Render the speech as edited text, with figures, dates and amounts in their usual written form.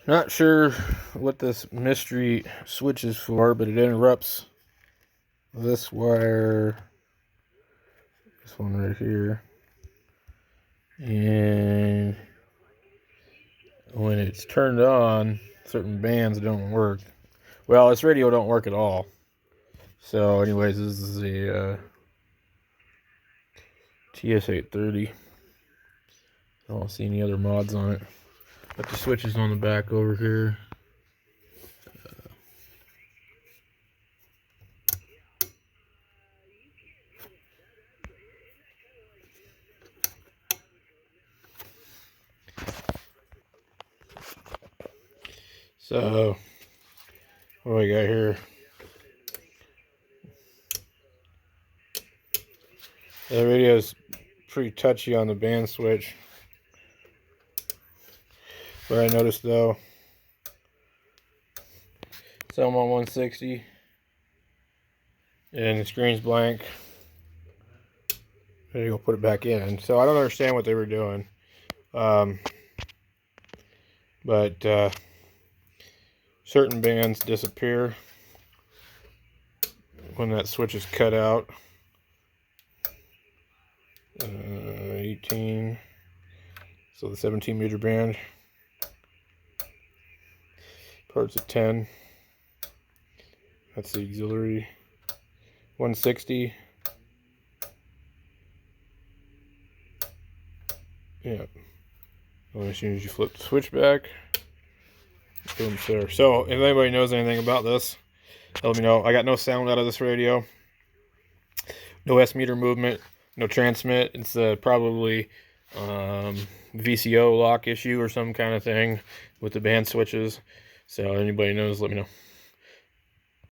Not sure what this mystery switch is for, but it interrupts this wire, this one right here, and when it's turned on, certain bands don't work. Well, this radio don't work at all. So anyways, this is a ts830. I don't see any other mods on it, but the switch is on the back over here. So what do we got here? The radio is pretty touchy on the band switch. What I noticed though, so I'm on 160 and the screen's blank. There you go, put it back in. So I don't understand what they were doing. But certain bands disappear when that switch is cut out. 18, so the 17 meter band, parts of 10, that's the auxiliary. 160, yeah, well, as soon as you flip the switch back, boom, there. So if anybody knows anything about this, let me know. I got no sound out of this radio, no S meter movement, no transmit. It's probably VCO lock issue or some kind of thing with the band switches. So anybody knows, let me know.